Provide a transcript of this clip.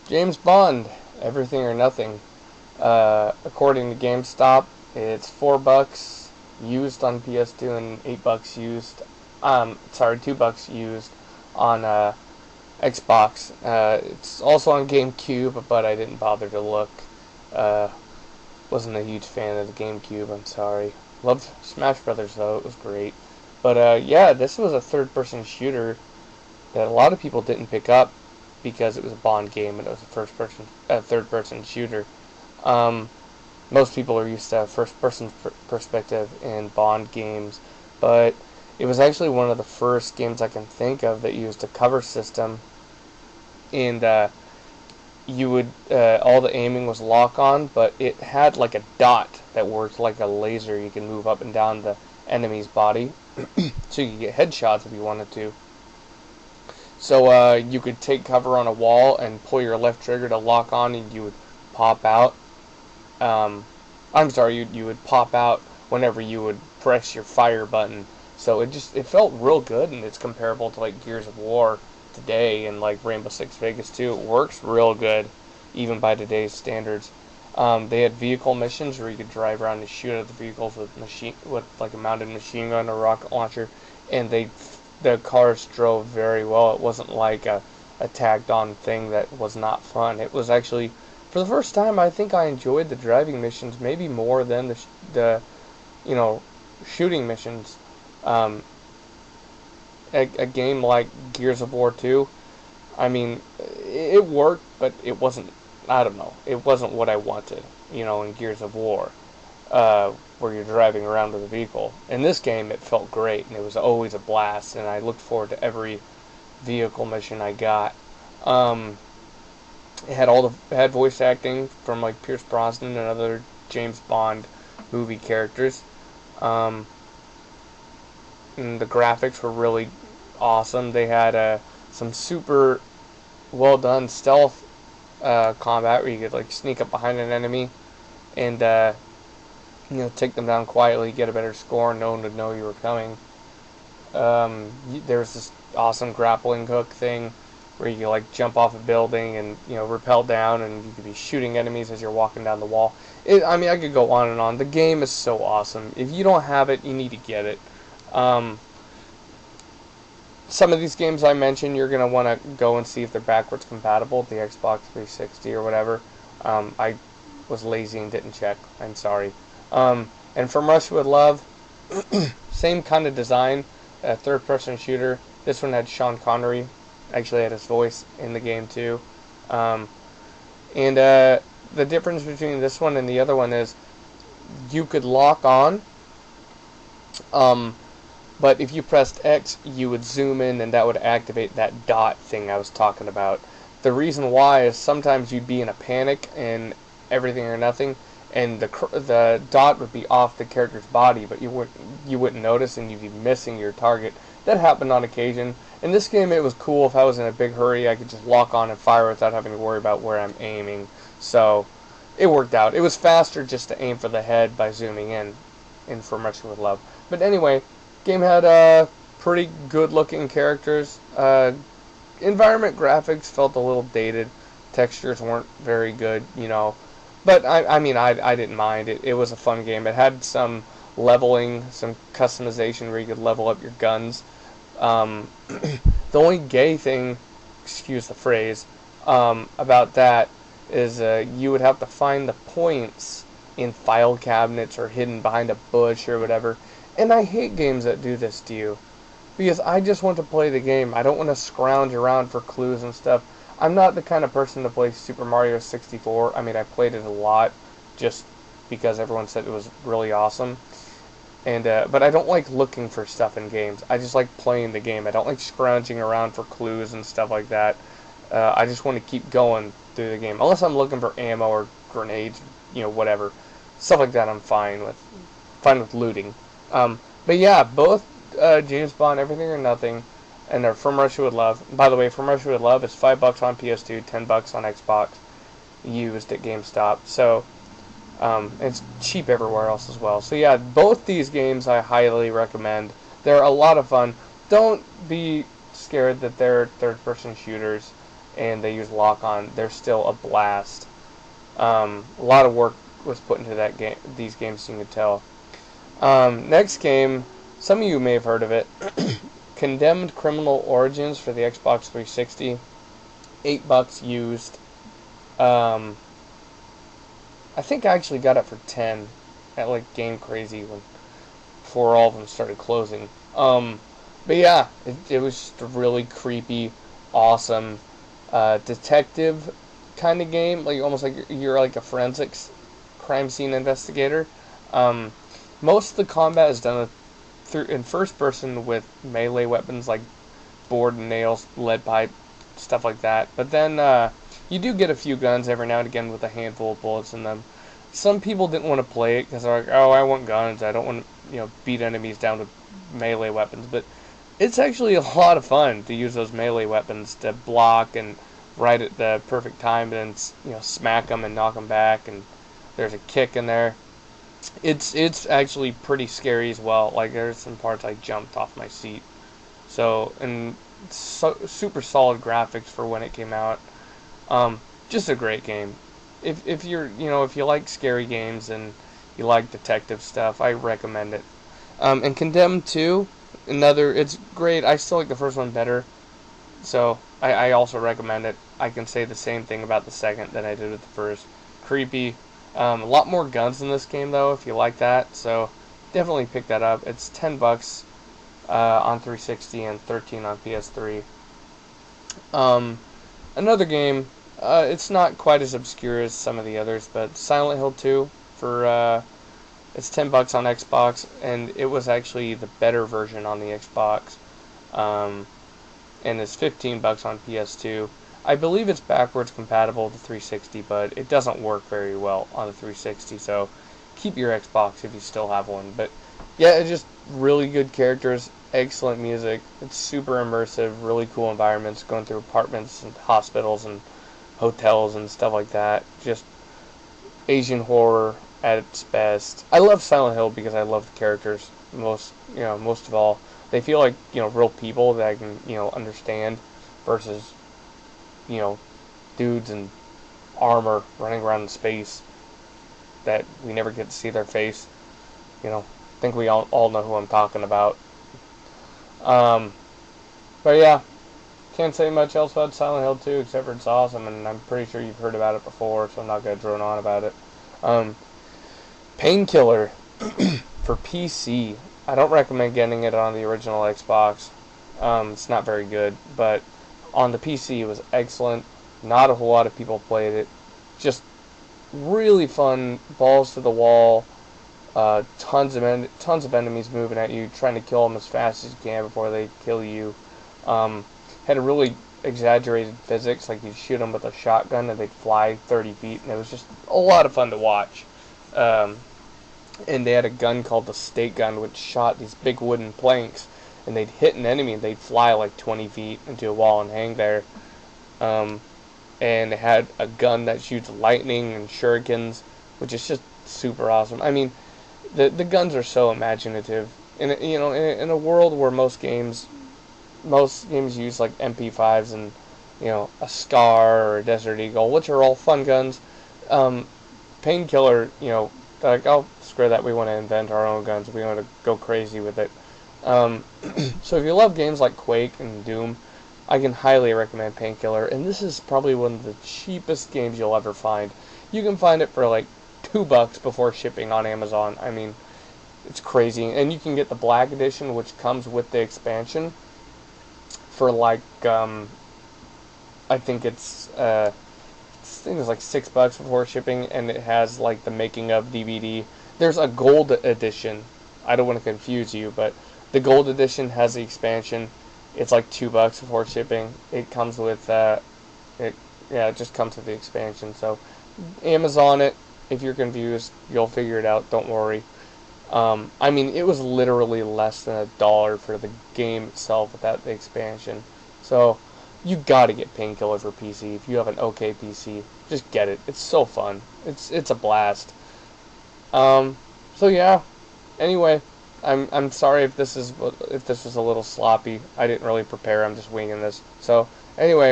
James Bond, Everything or Nothing. According to GameStop, it's $4 used on PS2 and $8 used. Sorry, $2 used on Xbox. It's also on GameCube, but I didn't bother to look. Uh, wasn't a huge fan of the GameCube. I'm sorry. Loved Smash Brothers though; it was great. But yeah, this was a third-person shooter that a lot of people didn't pick up because it was a Bond game and it was a third-person shooter. Um, Most people are used to first-person perspective in Bond games, but it was actually one of the first games I can think of that used a cover system, and you would all the aiming was lock on, but it had like a dot that worked like a laser. You can move up and down the enemy's body, so you could get headshots if you wanted to. So you could take cover on a wall and pull your left trigger to lock on, and you would pop out. Um, I'm sorry, you would pop out whenever you would press your fire button. So it felt real good, and it's comparable to like Gears of War today and like Rainbow Six Vegas too. It works real good, even by today's standards. They had vehicle missions where you could drive around and shoot at the vehicles with like a mounted machine gun or rocket launcher, and the cars drove very well. It wasn't like a tagged on thing that was not fun. It was actually, for the first time, I think I enjoyed the driving missions maybe more than the you know shooting missions. Um, a game like Gears of War 2, I mean, it worked, but it wasn't. I don't know. It wasn't what I wanted. In Gears of War, where you're driving around with a vehicle. In this game, it felt great, and it was always a blast, and I looked forward to every vehicle mission I got. Um, it had voice acting from like Pierce Brosnan and other James Bond movie characters. Um, and the graphics were really awesome. They had some super well done stealth combat where you could like sneak up behind an enemy and take them down quietly, get a better score, no one would know you were coming. There was this awesome grappling hook thing where you could like jump off a building and rappel down, and you could be shooting enemies as you're walking down the wall. I could go on and on. The game is so awesome. If you don't have it, you need to get it. Um, some of these games I mentioned, you're going to want to go and see if they're backwards compatible with the Xbox 360 or whatever. I was lazy and didn't check. I'm sorry. And From Russia with Love, same kind of design, a third-person shooter. This one had Sean Connery, actually had his voice in the game too. Um, and the difference between this one and the other one is you could lock on. Um, But if you pressed X, you would zoom in and that would activate that dot thing I was talking about. The reason why is sometimes you'd be in a panic and Everything or Nothing, and the dot would be off the character's body, but you wouldn't notice and you'd be missing your target. That happened on occasion. In this game, it was cool. If I was in a big hurry, I could just lock on and fire without having to worry about where I'm aiming. So it worked out. It was faster just to aim for the head by zooming in From Russia with Love. But anyway, game had pretty good looking characters. Environment graphics felt a little dated. Textures weren't very good. But I didn't mind. It was a fun game. It had some leveling, some customization where you could level up your guns. The only gay thing, excuse the phrase, about that is you would have to find the points in file cabinets or hidden behind a bush or whatever. And I hate games that do this to you. Because I just want to play the game. I don't want to scrounge around for clues and stuff. I'm not the kind of person to play Super Mario 64. I mean, I played it a lot just because everyone said it was really awesome. But I don't like looking for stuff in games. I just like playing the game. I don't like scrounging around for clues and stuff like that. I just want to keep going through the game. Unless I'm looking for ammo or grenades, whatever. Stuff like that I'm fine with. Fine with looting. But yeah, both James Bond, Everything or Nothing, and they're From Russia with Love. By the way, From Russia with Love is $5 on PS2, $10 on Xbox, used at GameStop. So it's cheap everywhere else as well. So yeah, both these games I highly recommend. They're a lot of fun. Don't be scared that they're third-person shooters. and they use lock-on, they're still a blast. A lot of work was put into that game, these games, you can tell. Next game, some of you may have heard of it. Condemned Criminal Origins for the Xbox 360. $8 used. I think I actually got it for 10 at like Game Crazy before all of them started closing. But yeah, it was just a really creepy, awesome detective kind of game, like almost like you're like a forensics crime scene investigator. Most of the combat is done in first person with melee weapons like board and nails, lead pipe, stuff like that. But then you do get a few guns every now and again with a handful of bullets in them. Some people didn't want to play it because they're like, oh, I want guns. I don't want to, beat enemies down with melee weapons. But it's actually a lot of fun to use those melee weapons to block and right at the perfect time, and smack them and knock them back. And there's a kick in there. It's actually pretty scary as well. Like there's some parts I jumped off my seat. So super solid graphics for when it came out. Just a great game. If you like scary games and you like detective stuff, I recommend it. And Condemned 2, it's great. I still like the first one better, so I also recommend it. I can say the same thing about the second that I did with the first. Creepy. A lot more guns in this game though, if you like that. So definitely pick that up. It's $10 on 360 and 13 on PS3. Another game. It's not quite as obscure as some of the others, but Silent Hill 2 for it's $10 on Xbox, and it was actually the better version on the Xbox, and it's $15 on PS2. I believe it's backwards compatible to 360, but it doesn't work very well on the 360, so keep your Xbox if you still have one. But yeah, it's just really good characters, excellent music, it's super immersive, really cool environments, going through apartments and hospitals and hotels and stuff like that. Just Asian horror at its best. I love Silent Hill because I love the characters most of all. They feel like, real people that I can, understand versus, dudes in armor running around in space that we never get to see their face. I think we all know who I'm talking about. But yeah, can't say much else about Silent Hill 2 except for it's awesome, and I'm pretty sure you've heard about it before, so I'm not going to drone on about it. Painkiller for PC. I don't recommend getting it on the original Xbox. It's not very good, but on the PC it was excellent. Not a whole lot of people played it. Just really fun, balls to the wall. Tons of enemies moving at you, trying to kill them as fast as you can before they kill you. Had a really exaggerated physics, like you'd shoot them with a shotgun and they'd fly 30 feet, and it was just a lot of fun to watch. And they had a gun called the stake gun, which shot these big wooden planks, and they'd hit an enemy and they'd fly like 20 feet into a wall and hang there. And it had a gun that shoots lightning and shurikens, which is just super awesome. I mean, the guns are so imaginative. In a world where most games use like MP5s and a Scar or a Desert Eagle, which are all fun guns. Painkiller, like, oh, screw that, we want to invent our own guns, we want to go crazy with it. So if you love games like Quake and Doom, I can highly recommend Painkiller, and this is probably one of the cheapest games you'll ever find. You can find it for like $2 before shipping on Amazon. I mean, it's crazy. And you can get the Black Edition, which comes with the expansion, for like I think it's like $6 before shipping, and it has like the making of DVD. There's a gold edition. I don't want to confuse you, but the gold edition has the expansion. It's like $2 before shipping. It comes with it just comes with the expansion. So Amazon it. If you're confused, you'll figure it out. Don't worry. I mean, it was literally less than $1 for the game itself without the expansion. So you gotta get Painkiller for PC. If you have an okay PC, just get it. It's so fun. It's a blast. So yeah. Anyway, I'm sorry if this was a little sloppy. I didn't really prepare. I'm just winging this. So anyway.